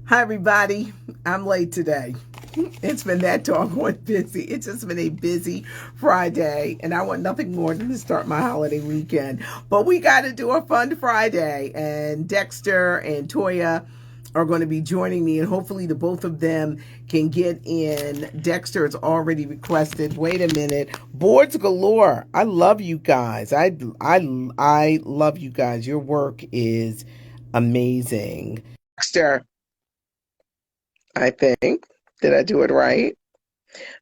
Hi, everybody. I'm late today. It's been that doggone busy. It's just been a busy Friday, and I want nothing more than to start my holiday weekend. But we got to do a fun Friday, and Dexter and Toya are going to be joining me, and hopefully the both of them can get in. Dexter has already requested. Wait a minute, boards galore. I love you guys. I love you guys. Your work is amazing. Dexter, I think. Did I do it right?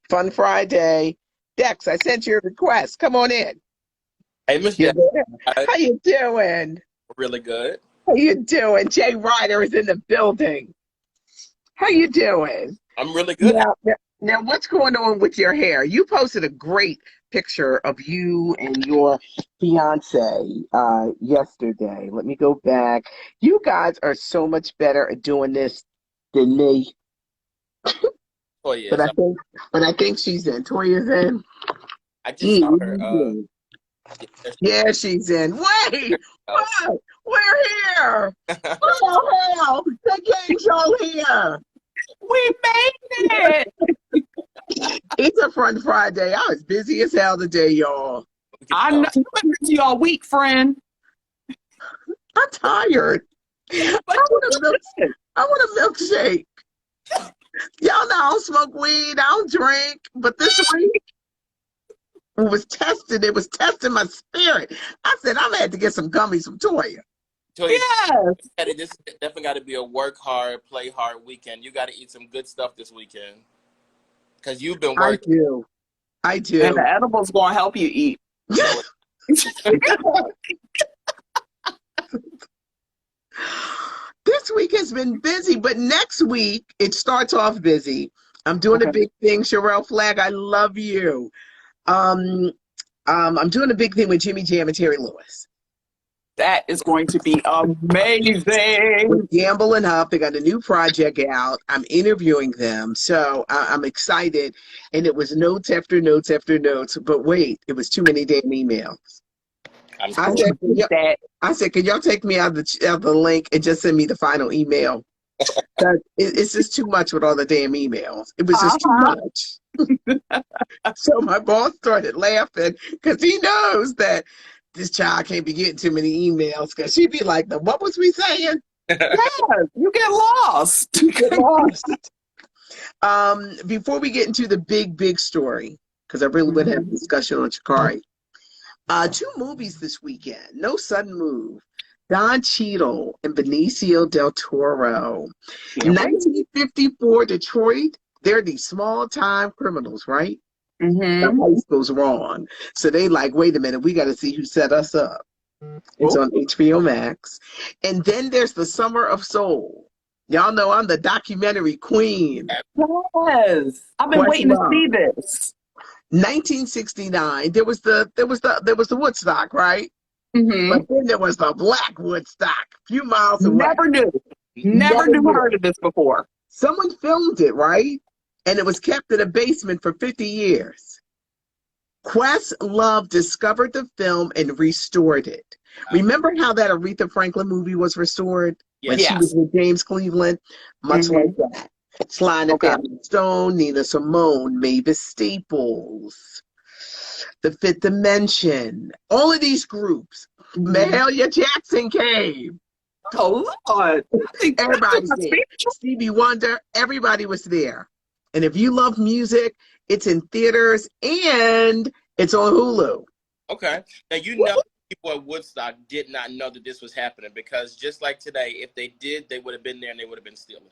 Fun Friday. Dex, I sent you a request. Come on in. Hey, Miss You Jack, there? How you doing? really good. How you doing? Jay Ryder is in the building. How you doing? I'm really good. Now, what's going on with your hair? You posted a great picture of you and your fiance yesterday. Let me go back. You guys are so much better at doing this than me. Oh But yes, I think, but I think she's in. Toya's in. I just saw her. Mhm. Yeah, she's in. Wait, House. what? We're here. Oh hell, the gang's all here. We made it. It's a fun Friday. I was busy as hell today, y'all. We can I know tell. you've been busy all week, friend. I'm tired. I But want you a milk. did. I want a milkshake. Y'all know I don't smoke weed. I don't drink. But this week it was tested. It was testing my spirit. I said I'm gonna have to get some gummies from Toya. Tell you, Yes. this definitely got to be a work hard, play hard weekend. You got to eat some good stuff this weekend because you've been I working. do. I And the do. edible's gonna help you eat. No, This week has been busy, but next week it starts off busy. I'm doing a Okay. big thing, Sherelle Flagg. I love you. Um, I'm doing a big thing with Jimmy Jam and Terry Lewis. That is going to be amazing. With Gamble and Huff, they got a new project out. I'm interviewing them, so I'm excited. And it was notes after notes after notes. But wait, it was too many damn emails. I'm I Oh, sure. said, you did that. I said, can y'all take me out of the link and just send me the final email? It's just too much with all the damn emails. It was just too Uh-huh. much. So my boss started laughing because he knows that this child can't be getting too many emails because she'd be like, what was we saying? Yes, you get lost. Get lost. Before we get into the big story, because I really would have a Mhm. discussion on Chikari. Two movies this weekend. No Sudden Move. Don Cheadle and Benicio del Toro. Can't wait. 1954 Detroit. They're these small time criminals, right? The Mm-hmm. heist goes wrong. So they like, wait a minute, we got to see who set us up. It's Oh, on HBO Max. And then there's The Summer of Soul. Y'all know I'm the documentary queen. yes. I've been waiting to Questlove. see this. 1969. There was the Woodstock, right? But Mm-hmm. then there was the Black Woodstock, a few miles away. Never knew. Never Never knew knew. heard of this before. Someone filmed it, right? And it was kept in a basement for 50 years. Questlove discovered the film and restored it. Remember how that Aretha Franklin movie was restored when Yes. she was Yes. with James Cleveland? Much like Mm-hmm. that. Sly and the Okay. Family Stone, Nina Simone, Mavis Staples, The Fifth Dimension, all of these groups. Mm-hmm. Mahalia Jackson came. Oh Lord. I think Everybody's my there. spiritual. Stevie Wonder, everybody was there. And if you love music, it's in theaters and it's on Hulu. Okay. Now you know people at Woodstock did not know that this was happening because just like today, if they did, they would have been there and they would have been stealing.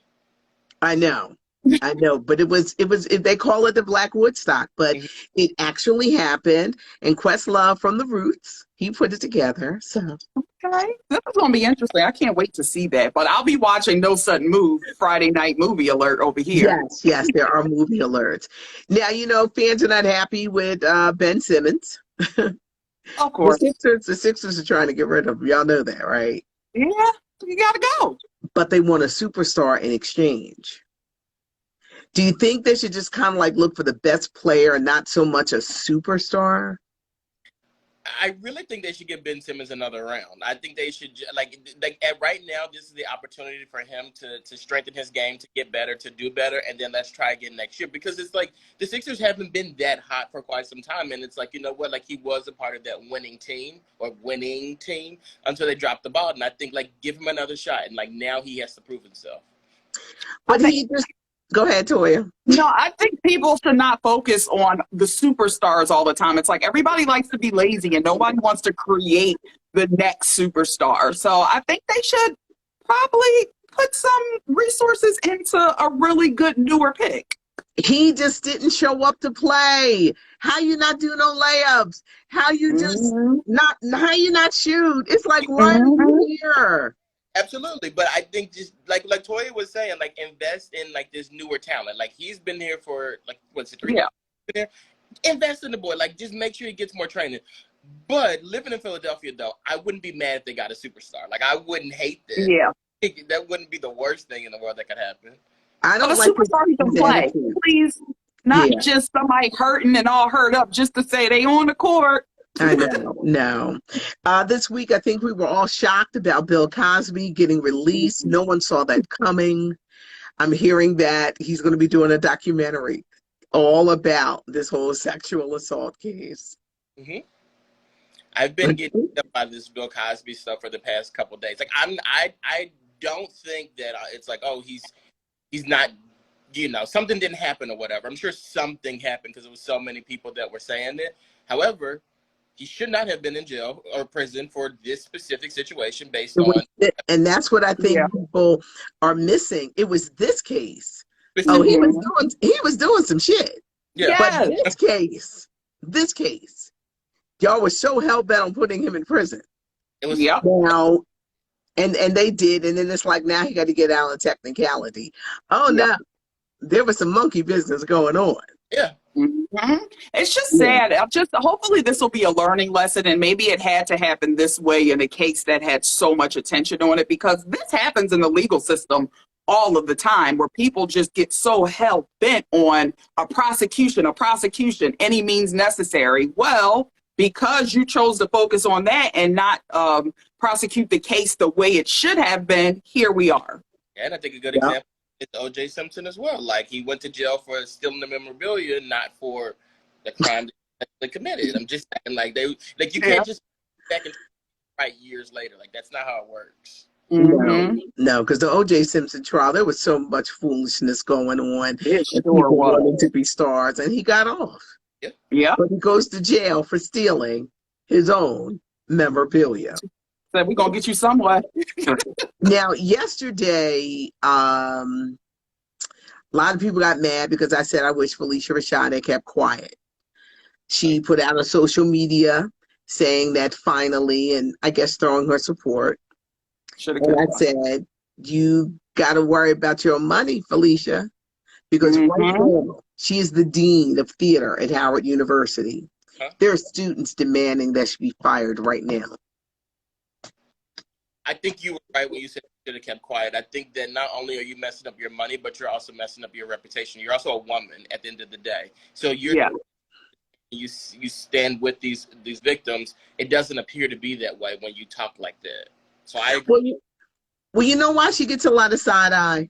I know. I know, but they call it the Black Woodstock, but Mhm. it actually happened. And Questlove from the Roots, he put it together. So Okay. This is gonna be interesting. I can't wait to see that. But I'll be watching No Sudden Move Friday night movie alert over here. yes, there are movie alerts. Now fans are not happy with Ben Simmons. Of The course. Sixers are trying to get rid of him. Y'all know that, right? Yeah, you gotta go. But they want a superstar in exchange. Do you think they should just kind of like look for the best player and not so much a superstar? I really think they should give Ben Simmons another round. I think they should right now. This is the opportunity for him to strengthen his game, to get better, to do better, and then let's try again next year. Because it's like the Sixers haven't been that hot for quite some time, and it's like, you know what, like he was a part of that winning team until they dropped the ball. And I think like give him another shot, and like now he has to prove himself. But he just go ahead, Toya. No, I think people should not focus on the superstars all the time. It's like everybody likes to be lazy and nobody wants to create the next superstar. So I think they should probably put some resources into a really good newer pick. He just didn't show up to play. How you not do no layups? How you just how you not shoot? It's like right here. Absolutely, but I think just like Toya was saying, like invest in like this newer talent. Like he's been here for like what's it 3 years? Invest in the boy. Like just make sure he gets more training. But living in Philadelphia, though, I wouldn't be mad if they got a superstar. Like I wouldn't hate that. Yeah, that wouldn't be the worst thing in the world that could happen. I don't but a like superstar who can play, please. Not just somebody hurting and all hurt up just to say they on the court. I know. No. This week, I think we were all shocked about Bill Cosby getting released. No one saw that coming. I'm hearing that he's going to be doing a documentary all about this whole sexual assault case. Mm-hmm. I've been getting up by this Bill Cosby stuff for the past couple of days. Like I don't think that it's like, oh, he's not, you know, something didn't happen or whatever. I'm sure something happened because there was so many people that were saying it. However, he should not have been in jail or prison for this specific situation based on. And that's what I think people are missing. It was this case. Oh, he was doing some shit. Yeah. But this case, y'all were so hell-bent on putting him in prison. It was now, and they did, and then it's like now he got to get out of technicality. Oh no, there was some monkey business going on. Yeah. Mm-hmm. It's just sad. Hopefully this will be a learning lesson, and maybe it had to happen this way in a case that had so much attention on it, because this happens in the legal system all of the time, where people just get so hell bent on a prosecution, any means necessary. Well, because you chose to focus on that and not prosecute the case the way it should have been, here we are. And I think a good example is O.J. Simpson as well. Like he went to jail for stealing the memorabilia, not for the crime that they committed. I'm just saying, like you can't just back and right years later. Like that's not how it works. Mm-hmm. No, because the O.J. Simpson trial, there was so much foolishness going on. It sure people was. wanted to be stars, and he got off. Yeah. But he goes to jail for stealing his own memorabilia. So we're gonna get you somewhere. Now, yesterday, a lot of people got mad because I said I wish Felicia Rashad had kept quiet. She put out on social saying that finally, and I guess throwing her support. And I said, you got to worry about your money, Felicia, because right now, she is the dean of theater at Howard University. There are students demanding that she be fired right now. I think you were right when you said you should have kept quiet. I think that not only are you messing up your money, but you're also messing up your reputation. You're also a woman at the end of the day. So you stand with these victims. It doesn't appear to be that way when you talk like that. So I agree. Well, you know why she gets a lot of side eye?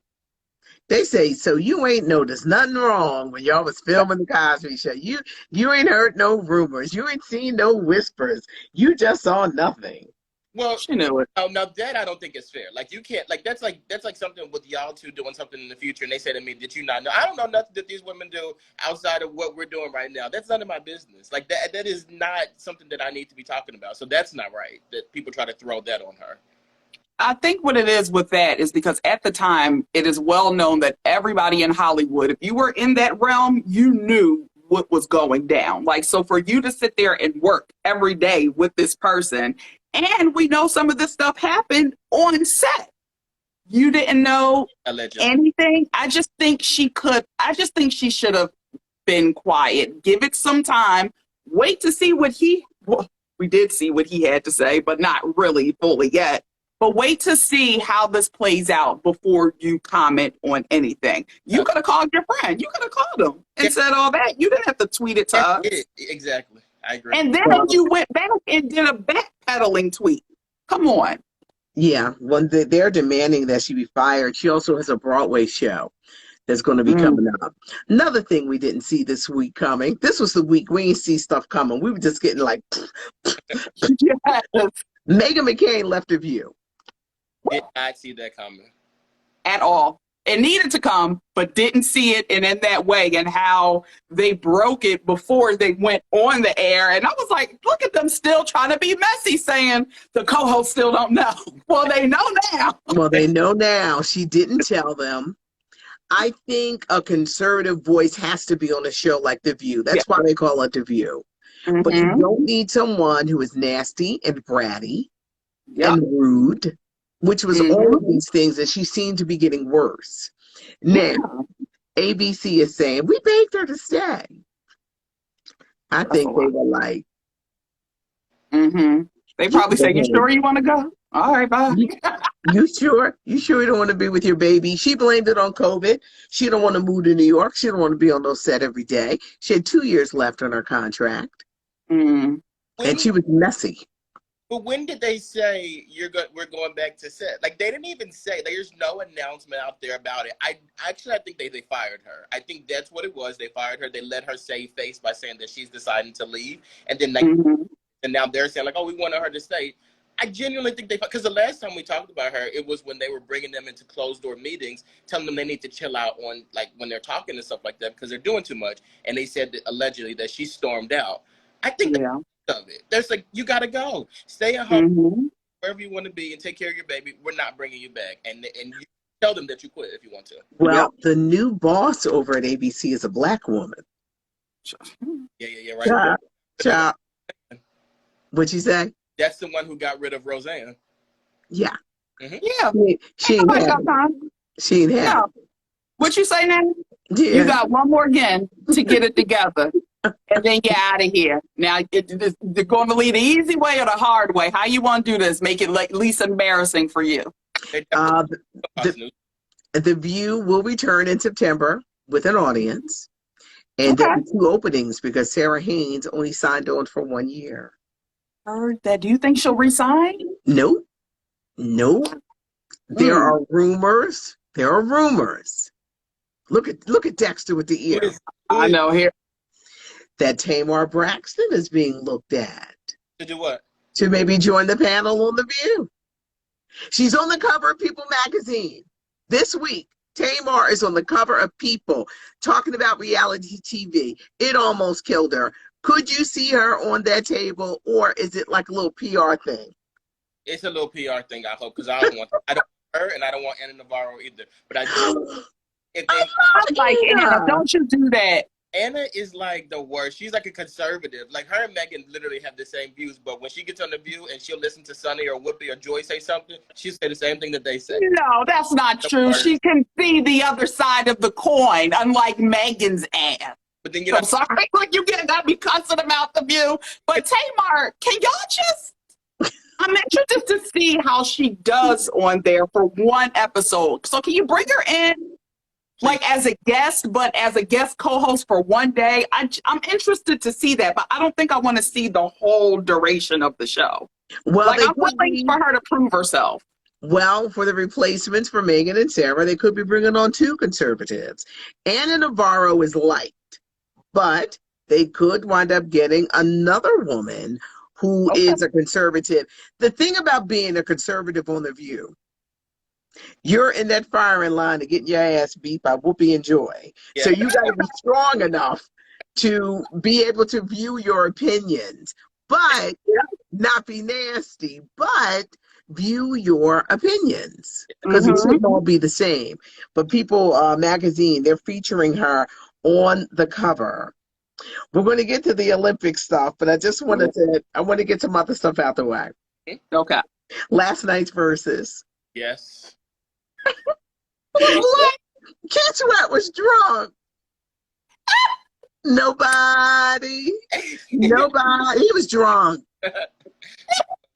They say, so you ain't noticed nothing wrong when y'all was filming the Cosby Show. You ain't heard no rumors. You ain't seen no whispers. You just saw nothing. Well, you know it. Now that I don't think is fair. Like you can't that's like something with y'all two doing something in the future, and they say to me, "Did you not know?" I don't know nothing that these women do outside of what we're doing right now. That's none of my business. Like that is not something that I need to be talking about. So that's not right. That people try to throw that on her. I think what it is with that is because at the time, it is well known that everybody in Hollywood, if you were in that realm, you knew what was going down. Like, so for you to sit there and work every day with this person, and we know some of this stuff happened on set. You didn't know anything. I just think she should have been quiet. Give it some time. Wait to see we did see what he had to say, but not really fully yet. But wait to see how this plays out before you comment on anything. You could have called your friend. You could have called him and said all that. You didn't have to tweet it to us. Exactly. I agree. And then Well, you went back and did a backpedaling tweet. Come on. yeah, when they're demanding that she be fired, she also has a Broadway show that's going to be Mm. coming up. Another thing we didn't see this week coming. This was the week we didn't see stuff coming. We were just getting like, Yes. Megan McCain left The View. Did not see that coming. At all. It needed to come, but didn't see it, and in that way, and how they broke it before they went on the air. And I was like, look at them still trying to be messy, saying the co-hosts still don't know. Well, they know now. Well, they know now. She didn't tell them. I think a conservative voice has to be on a show like The View. That's why they call it The View. But you Mm-hmm. don't need someone who is nasty and bratty Yep. and rude, which was all of these things, and she seemed to be getting worse. Now, ABC is saying, we begged her to stay. I think they were like, They probably say, you sure you want to go? All right, bye. You sure? You sure you don't want to be with your baby? She blamed it on COVID. She don't want to move to New York. She don't want to be on those set every day. She had 2 years left on her contract. And she was messy. But when did they say we're going back to set? Like, they didn't even say. There's no announcement out there about it. I think they fired her. I think that's what it was. They fired her. They let her save face by saying that she's deciding to leave, and then and now they're saying like, oh, we wanted her to stay. I genuinely think because the last time we talked about her, it was when they were bringing them into closed door meetings, telling them they need to chill out on like when they're talking and stuff like that because they're doing too much. And they said that allegedly that she stormed out. I think of it. There's like, you gotta go, stay at home, wherever you want to be, and take care of your baby. We're not bringing you back, and you tell them that you quit if you want to. Well, the new boss over at ABC is a black woman. Yeah, right. Child. What'd you say? That's the one who got rid of Roseanne. Yeah. Yeah. She ain't had it. She ain't had it. What you say now? Yeah. You got one more again to get it together. And then you're out of here. Now, they're going to lead the easy way or the hard way. How you want to do this? Make it like least embarrassing for you. The View will return in September with an audience. And there'll be 2 openings because Sarah Haynes only signed on for 1 year. Heard that. Do you think she'll resign? Nope. There are rumors. Look at Dexter with the ear. I know here. That Tamar Braxton is being looked at. To do what? To maybe join the panel on The View. She's on the cover of People magazine. This week, Tamar is on the cover of People talking about reality TV. It almost killed her. Could you see her on that table, or is it like a little PR thing? It's a little PR thing, I hope, because I don't want her, and I don't want Anna Navarro either. But I do. Anna, don't you do that. Anna is like the worst. She's like a conservative. Like her and Megan literally have the same views, but when she gets on The View and she'll listen to Sonny or Whoopi or Joy say something, she'll say the same thing that they say. No, that's not true. Worst. She can see the other side of the coin, unlike Megan's ass. But then I'm sorry, like you gotta be cussing about The View. But Tamar, can y'all just? I'm interested to see how she does on there for one episode. So can you bring her in? Like as a guest, but as a guest co-host for one day, I'm interested to see that, but I don't think I want to see the whole duration of the show. Well, like I'm willing for her to prove herself. Well, for the replacements for Megan and Sarah, they could be bringing on 2 conservatives. Anna Navarro is liked, but they could wind up getting another woman who is a conservative. The thing about being a conservative on The View, you're in that firing line of getting your ass beat by Whoopi and Joy. Yeah. So you got to be strong enough to be able to view your opinions, but not be nasty, but view your opinions because it shouldn't all be the same. But People magazine, they're featuring her on the cover. We're going to get to the Olympic stuff, but I just wanted to get some other stuff out the way. Okay. Last night's Versus. Yes. Keith Sweat was drunk. Nobody. He was drunk. It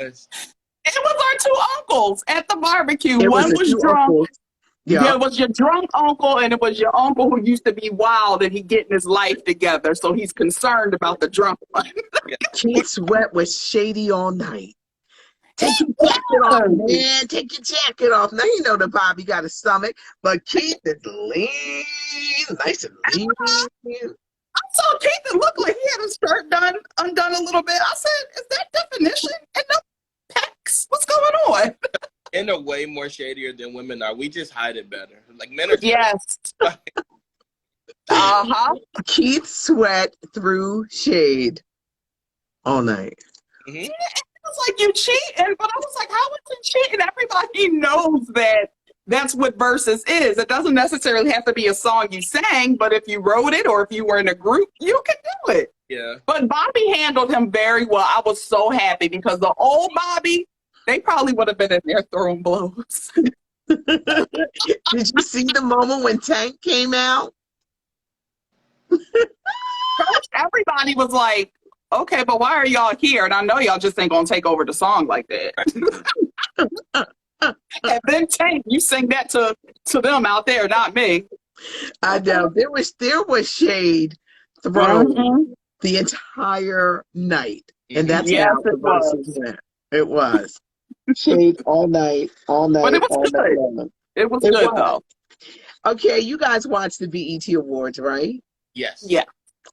was our 2 uncles at the barbecue. It One was drunk. Uncles. Yeah. It was your drunk uncle, and it was your uncle who used to be wild, and he getting his life together, so he's concerned about the drunk one. Yeah. Keith Sweat was shady all night. He Take your jacket off, was. man. Take your jacket off. Now you know that Bobby got a stomach, but Keith is lean, nice and lean. I saw Keith. It looked like he had his shirt undone a little bit. I said, "Is that definition and no pecs? What's going on?" And are way more shadier than women are. We just hide it better. Like men are. Yes. Uh-huh. Keith Sweat threw shade all night. Mhm. It was like you cheating, but I was like, how is it cheating? Everybody knows that that's what versus is. It doesn't necessarily have to be a song you sang, but if you wrote it or if you were in a group, you can do it. Yeah. But Bobby handled him very well. I was so happy because the old Bobby, they probably would have been in there throwing blows. Did you see the moment when Tank came out? First, everybody was like, okay, but why are y'all here? And I know y'all just ain't gonna take over the song like that. And then Tank, you sing that to them out there, not me. I know there was shade thrown the entire night, and that's Yes, how the it was. verses went. It was shade all night, But it was all night good. long. It was It good was. though. Okay, you guys watched the BET Awards, right? Yes. Yeah.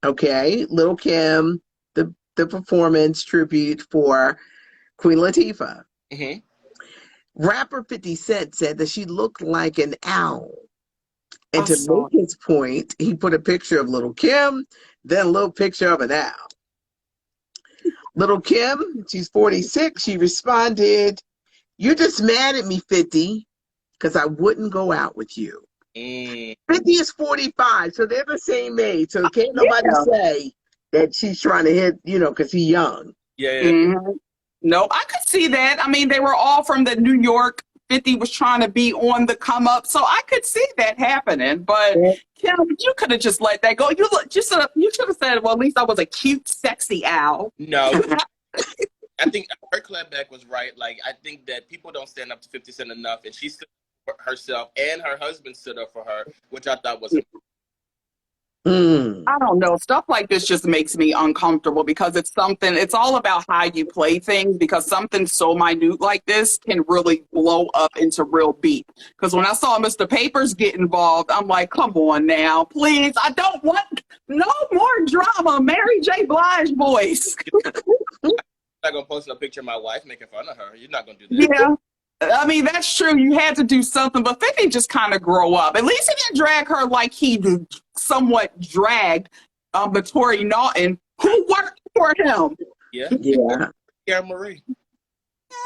Okay, Lil' Kim, the performance tribute for Queen Latifah. Mm-hmm. Rapper 50 Cent said that she looked like an owl. And I to saw make his point, he put a picture of Lil' Kim, then a little picture of an owl. Lil' Kim, she's 46, she responded, "You're just mad at me, 50, because I wouldn't go out with you." 50 is 45, so they're the same age. So can't nobody say that she's trying to hit, because he's young. Yeah. Mm-hmm. No, I could see that. I mean, they were all from the New York. 50 was trying to be on the come up, so I could see that happening. But Kim, you could have just let that go. You should have said, "Well, at least I was a cute, sexy owl." No. I think her clapback was right. Like, I think that people don't stand up to 50 Cent enough, and she stood up for herself, and her husband stood up for her, which I thought was important. I don't know. Stuff like this just makes me uncomfortable because it's all about how you play things, because something so minute like this can really blow up into real beef. Because when I saw Mr. Papers get involved, I'm like, come on now, please. I don't want no more drama. Mary J. Blige voice. I'm not going to post a picture of my wife making fun of her. You're not going to do that. Yeah. I mean, that's true. You had to do something, but 50 just kind of grow up. At least he didn't drag her like he somewhat dragged Tory Naughton, who worked for him. Yeah. Yeah. Marie.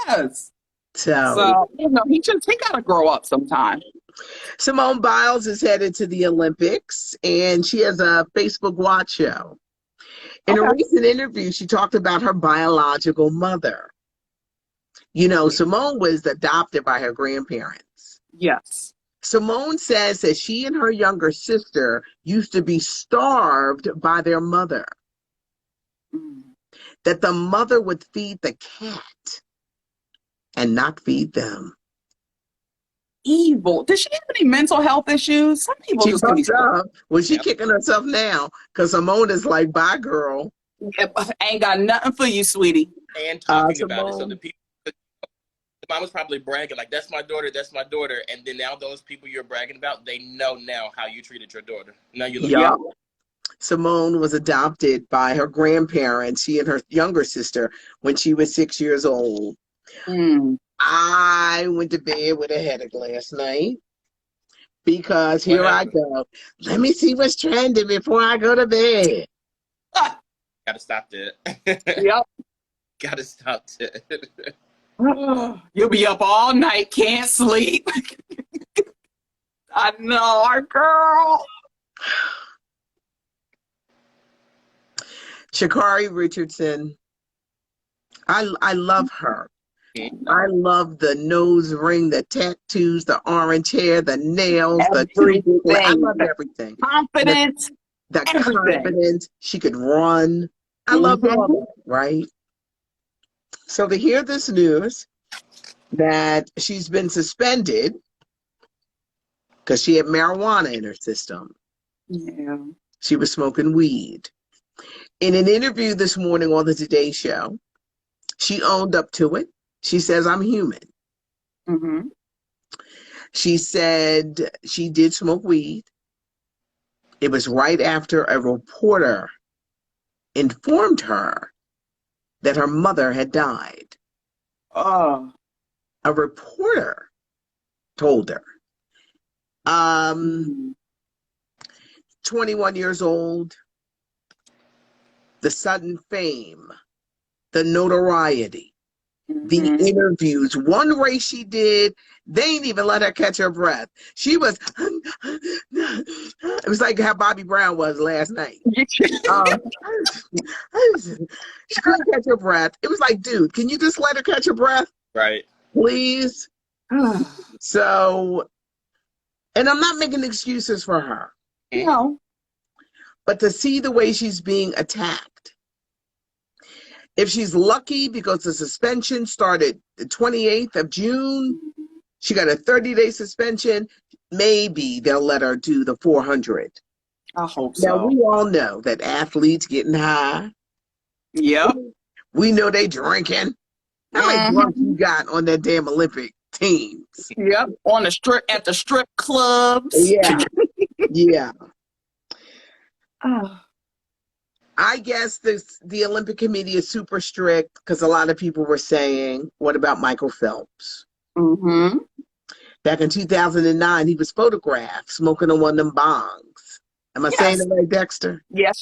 Yes. So he got to grow up sometime. Simone Biles is headed to the Olympics, and she has a Facebook Watch show. In a recent interview, she talked about her biological mother. Simone was adopted by her grandparents. Yes. Simone says that she and her younger sister used to be starved by their mother. That the mother would feed the cat and not feed them. Evil. Does she have any mental health issues? Some people She just can be up. Well, she's kicking herself now because Simone is like, bye, girl. Ain't got nothing for you, sweetie. And talking about it. So the people, the mom was probably bragging, like, that's my daughter. And then now those people you're bragging about, they know now how you treated your daughter. Now you look at Simone was adopted by her grandparents, she and her younger sister, when she was 6 years old. I went to bed with a headache last night because here I go. Let me see what's trending before I go to bed. Gotta stop that. Yep. Gotta stop that. You'll be up all night, can't sleep. I know, our girl. Sha'Carri Richardson. I love her. I love the nose ring, the tattoos, the orange hair, the nails, everything. I love everything. Confidence. The confidence. She could run. I love all that, right? So to hear this news that she's been suspended because she had marijuana in her system. Yeah. She was smoking weed. In an interview this morning on the Today Show, she owned up to it. She says, I'm human. Mm-hmm. She said she did smoke weed. It was right after a reporter informed her that her mother had died. Oh. A reporter told her. Mm-hmm. 21 years old, the sudden fame, the notoriety, the Mm-hmm. interviews. One race she did, they ain't even let her catch her breath. She was, it was like how Bobby Brown was last night. Um, she couldn't catch her breath. It was like, dude, can you just let her catch her breath, Right. please? So, and I'm not making excuses for her, No. but to see the way she's being attacked, if she's lucky because the suspension started the 28th of June, she got a 30-day suspension, maybe they'll let her do the 400. I hope Now, so. we all know that athletes getting high. Yep. We know they drinking. How many drunks you Mm-hmm. got on that damn Olympic teams? Yep. On the strip, at the strip clubs. Yeah, yeah. Oh. I guess the Olympic Committee is super strict because a lot of people were saying, what about Michael Phelps? Mm-hmm. Back in 2009, he was photographed smoking on one of them bongs. Am I saying Yes. it right, Dexter? Yes.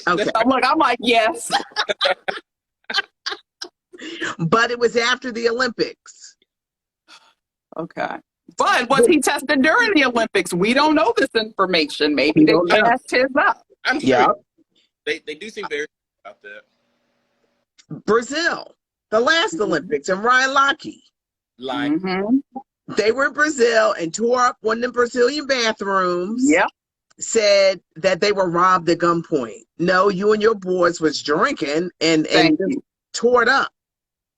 Okay. I'm like, yes. But it was after the Olympics. Okay. But was he tested during the Olympics? We don't know this information. Maybe We they don't know. passed his up. I'm sure Yeah. they do seem very about that. Brazil, the last Olympics, and Ryan Lochte. Like, Mm-hmm. They were in Brazil and tore up one of them Brazilian bathrooms. Yep. Said that they were robbed at gunpoint. No, you and your boys was drinking and Thank just you. tore it up.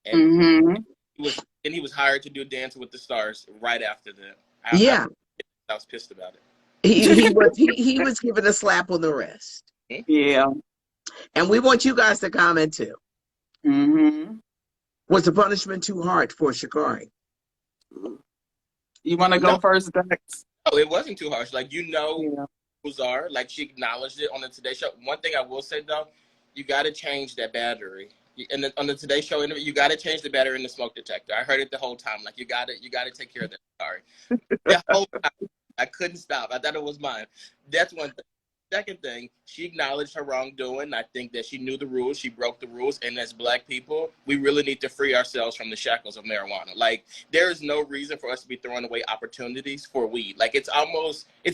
and Mm-hmm. he was hired to do Dancing with the Stars right after that. Yeah, I was pissed about it. he was given a slap on the wrist. Yeah. And we want you guys to comment too. Mm-hmm. Was the punishment too hard for Sha'Carri? You want to go No. first, Dex? No, it wasn't too harsh. Like, you know, Yeah. rules are like she acknowledged it on the Today Show. One thing I will say though, you got to change that battery. And on the Today Show interview, you got to change the battery in the smoke detector. I heard it the whole time. Like, you got to take care of that. Sorry, the whole time I couldn't stop. I thought it was mine. That's one thing. Second thing, she acknowledged her wrongdoing. I think that she knew the rules. She broke the rules. And as Black people, we really need to free ourselves from the shackles of marijuana. Like, there is no reason for us to be throwing away opportunities for weed. Like, it's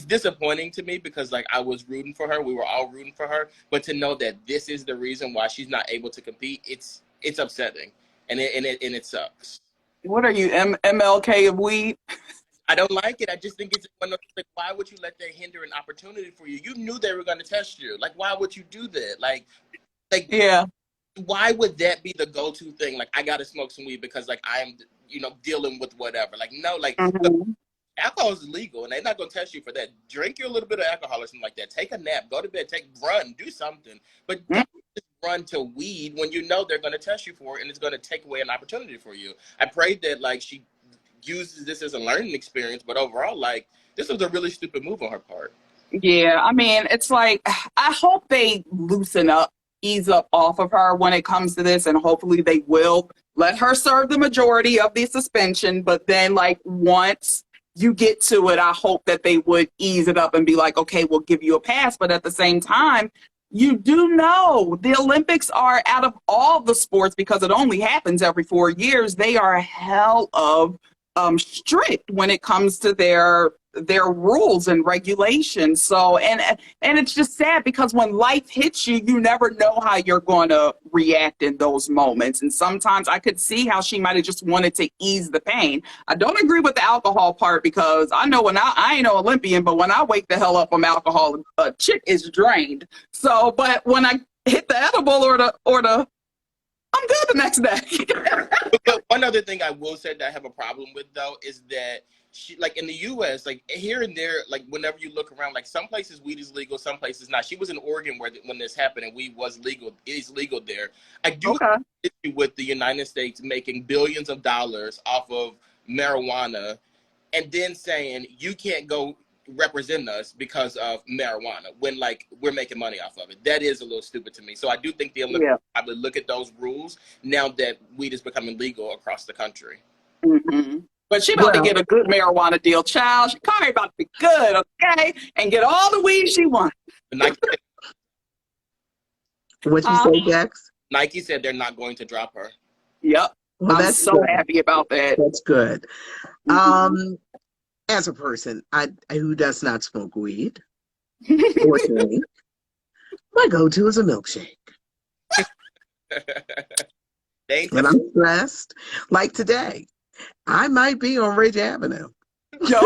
disappointing to me because, like, I was rooting for her. We were all rooting for her. But to know that this is the reason why she's not able to compete, it's upsetting. And it sucks. What are you, MLK of weed? I don't like it. I just think it's one of those, like, why would you let that hinder an opportunity for you? You knew they were going to test you. Like, why would you do that? Like, Yeah. why would that be the go-to thing? Like, I got to smoke some weed because, like, I am, dealing with whatever. Like, no, like, look, Mm-hmm. alcohol is illegal, and they're not going to test you for that. Drink your little bit of alcohol or something like that. Take a nap. Go to bed. Run. Do something. But don't just run to weed when you know they're going to test you for it, and it's going to take away an opportunity for you. I prayed that, like, she uses this as a learning experience, but overall, like, this was a really stupid move on her part. Yeah, I mean, it's like, I hope they loosen up, ease up off of her when it comes to this, and hopefully they will let her serve the majority of the suspension. But then, like, once you get to it, I hope that they would ease it up and be like, okay, we'll give you a pass. But at the same time, you do know the Olympics are, out of all the sports, because it only happens every 4 years, they are hell of strict when it comes to their rules and regulations. So, and it's just sad because when life hits you, you never know how you're going to react in those moments. And sometimes I could see how she might have just wanted to ease the pain. I don't agree with the alcohol part because I know when I ain't no Olympian, but when I wake the hell up from alcohol, a chick is drained. So, but when I hit the edible or the I'm good the next day. But one other thing I will say that I have a problem with, though, is that like in the U.S., like here and there, like whenever you look around, like some places weed is legal, some places not. She was in Oregon when this happened, and weed was legal. It is legal there. I do Okay. have an issue with the United States making billions of dollars off of marijuana, and then saying you can't go represent us because of marijuana when like we're making money off of it. That is a little stupid to me. So I do think the Olympics Yeah. probably look at those rules now that weed is becoming legal across the country. Mm-hmm. But she about to get a good marijuana deal, child. She Kari about to be good, okay, and get all the weed she wants. Nike, What you say, Dex? Nike said they're not going to drop her. Yep. Well, I'm that's so good. happy about that. That's good. Mm-hmm. As a person, who does not smoke weed, fortunately, my go-to is a milkshake. When I'm stressed, like today, I might be on Ridge Avenue. Yo,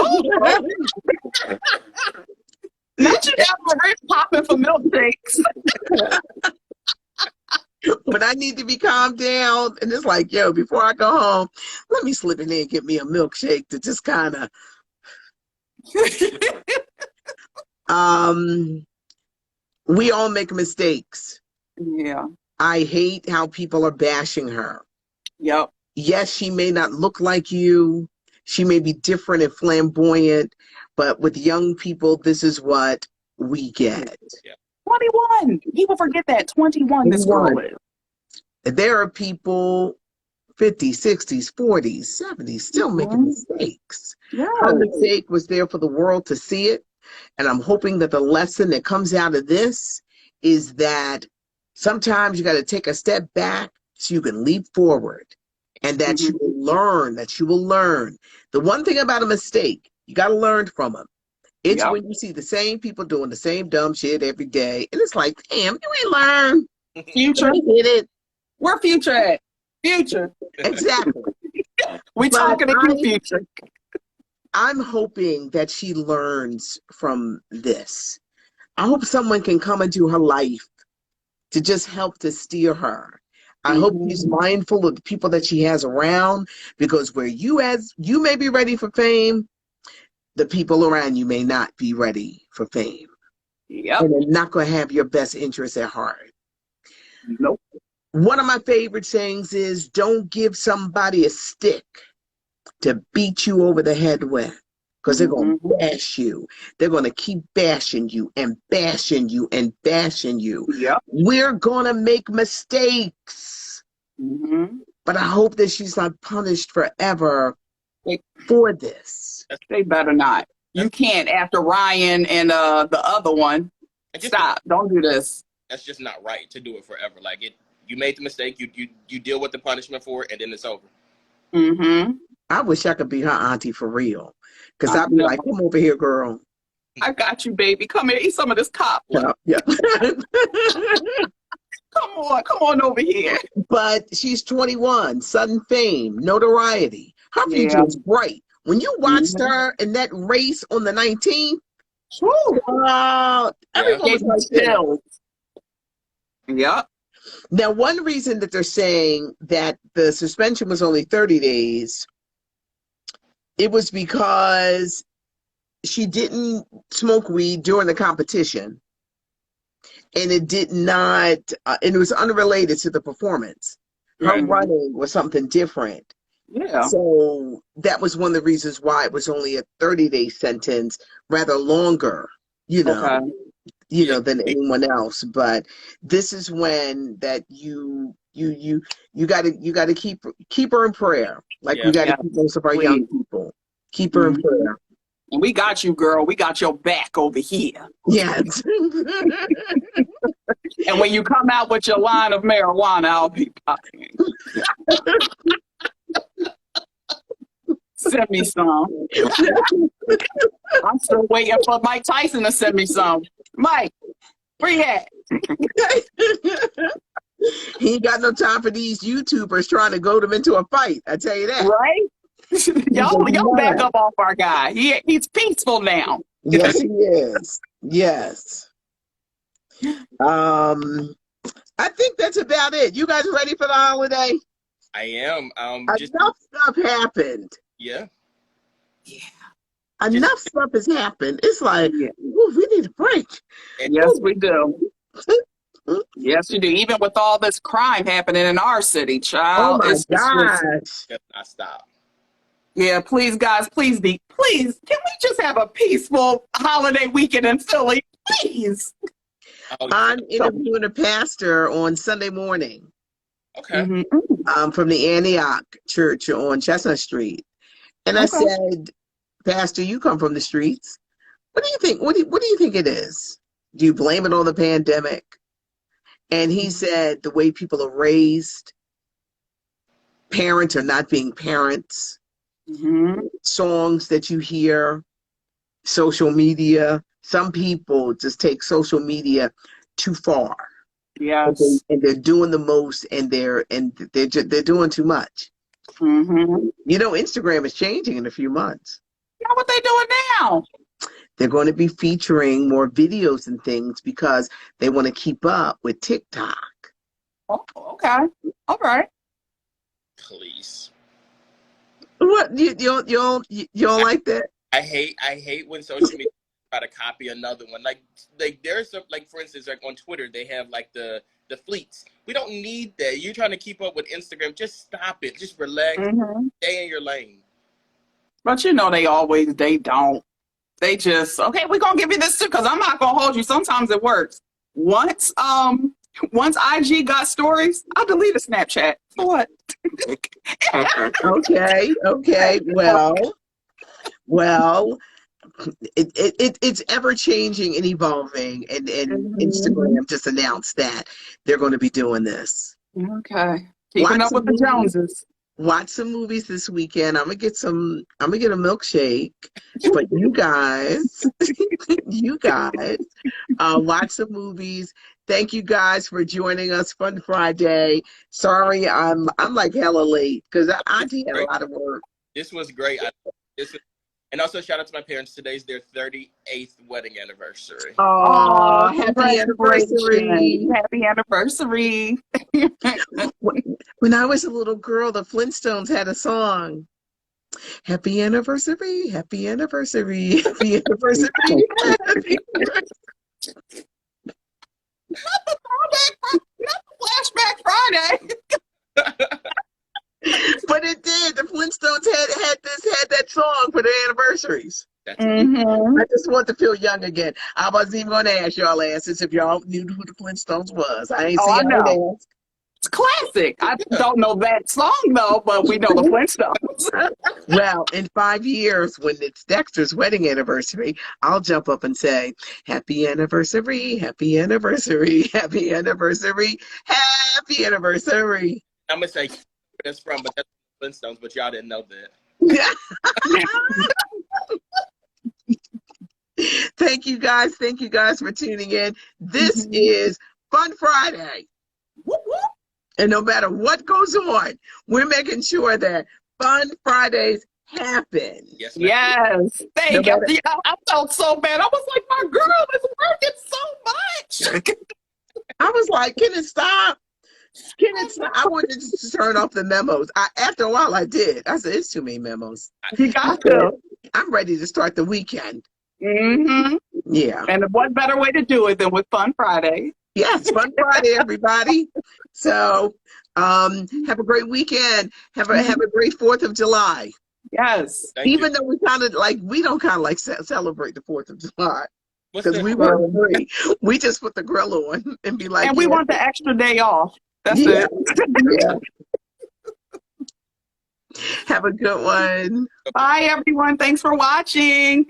not you down the rich popping for milkshakes. When I need to be calmed down, and it's like, yo, before I go home, let me slip in there and get me a milkshake to just kind of. We all make mistakes. Yeah. I hate how people are bashing her. Yep. Yes, she may not look like you. She may be different and flamboyant, but with young people, this is what we get. Yeah. 21. People forget that 21 this girl is. There are people 50s, 60s, 40s, 70s still making mistakes. Yes. Her mistake was there for the world to see it. And I'm hoping that the lesson that comes out of this is that sometimes you got to take a step back so you can leap forward, and that you will learn, The one thing about a mistake, you got to learn from them. It's when you see the same people doing the same dumb shit every day. And it's like, damn, you ain't learn. Future. You did it. Where Future at? Future. Exactly. We talking to you, Future. I'm hoping that she learns from this. I hope someone can come into her life to just help to steer her. I hope she's mindful of the people that she has around, because where you may be ready for fame, the people around you may not be ready for fame. Yep. And they're not going to have your best interests at heart. Nope. One of my favorite sayings is, don't give somebody a stick to beat you over the head with, because they're going to bash you. They're going to keep bashing you and bashing you and bashing you. Yep. We're going to make mistakes. But I hope that she's not punished forever for this. They better not. You can't, after Ryan and the other one. Stop. Don't do this. That's just not right to do it forever. Like you made the mistake, you deal with the punishment for it, and then it's over. I wish I could be her auntie for real. Because I'd be like, come over here, girl. I got you, baby. Come here, eat some of this copper. Yeah. Come on over here. But she's 21, sudden fame, notoriety. Her future is bright. When you watched her in that race on the 19th, everyone was like this. Yep. Now, one reason that they're saying that the suspension was only 30 days, it was because she didn't smoke weed during the competition, and it did not, and it was unrelated to the performance. Her running was something different. Yeah. So that was one of the reasons why it was only a 30-day sentence, rather longer, than anyone else. But this is when that you gotta keep her in prayer. Like we gotta keep most of our young people. Keep her in prayer. And we got you, girl. We got your back over here. Yes. And when you come out with your line of marijuana, I'll be popping. Send me some. I'm still waiting for Mike Tyson to send me some. Mike, where you at? He ain't got no time for these YouTubers trying to goad him into a fight. I tell you that. Right? Y'all back up off our guy. He's peaceful now. Yes, he is. Yes. I think that's about it. You guys ready for the holiday? I am. Enough stuff happened. Yeah. enough stuff has happened. It's like, Yeah. ooh, we need a break. Yes, we do. Yes, you do. Even with all this crime happening in our city, Oh child, my it's just, gosh. Does not stop. yeah, please, guys, please, can we just have a peaceful holiday weekend in Philly? Please. Oh, I'm So, interviewing a pastor on Sunday morning okay. from the Antioch Church on Chestnut Street. And I okay. said, Pastor, you come from the streets. What do you think? What do you think it is? Do you blame it on the pandemic? And he said the way people are raised, parents are not being parents, Mm-hmm. songs that you hear, social media. Some people just take social media too far, Yes. and they're doing the most, and they're doing too much. Mm-hmm. You know, Instagram is changing in a few months. You know what they doing now? They're going to be featuring more videos and things because they want to keep up with TikTok. Oh, okay. All right. Please. What you don't I, like that? I hate when social media try to copy another one. Like there's some, like, for instance, like on Twitter they have like the fleets. We don't need that. You're trying to keep up with Instagram. Just stop it. Just relax. Mm-hmm. Stay in your lane. But you know they don't. They just, okay, we're gonna give you this too, because I'm not gonna hold you. Sometimes it works. Once IG got stories, I deleted Snapchat. For what? Okay. Well, it's ever changing and evolving, and Mhm. Instagram just announced that they're going to be doing this. Okay. Keeping Watch up some with the movies. Joneses. Watch some movies this weekend. I'm gonna get some. I'm gonna get a milkshake. But you guys, you guys, watch some movies. Thank you guys for joining us. Fun Friday. Sorry, I'm like hella late because Auntie had a Great. lot of work. This was great. And also shout out to my parents. Today's their 38th wedding anniversary. Oh, Oh, happy congratulations. anniversary. Happy anniversary. When I was a little girl, the Flintstones had a song. Happy anniversary, happy anniversary, happy anniversary, happy anniversary. Flashback Friday. But it did. The Flintstones had that song for their anniversaries. That's Mm-hmm. I just want to feel young again. I wasn't even going to ask y'all asses if y'all knew who the Flintstones was. I ain't Oh, see I y'all know. ask. It's classic. I don't know that song though, but we know the Flintstones. Well, in 5 years, when it's Dexter's wedding anniversary, I'll jump up and say, happy anniversary, happy anniversary, happy anniversary, happy anniversary. I'm gonna say where that's from, but that's Flintstones. But y'all didn't know that. Thank you guys. Thank you guys for tuning in. This is Fun Friday. Whoop, whoop. And no matter what goes on, we're making sure that Fun Fridays happen. Yes, ma'am. Yes. No Thank you. matter, I felt so bad. I was like, my girl is working so much. I was like, can it stop? Can it stop? I wanted to turn off the memos. After a while, I did. I said, it's too many memos. You got to. I'm ready to start the weekend. Mm-hmm. Yeah. And what better way to do it than with Fun Friday? Yes, Fun Friday, everybody. So have a great weekend. Have a great 4th of July. Yes. Thank Even you. though we don't kind of like celebrate the 4th of July What's because that? we work free. We just put the grill on and be like, And we yeah, want the extra day off. That's yeah, it. yeah. Have a good one. Bye, everyone. Thanks for watching.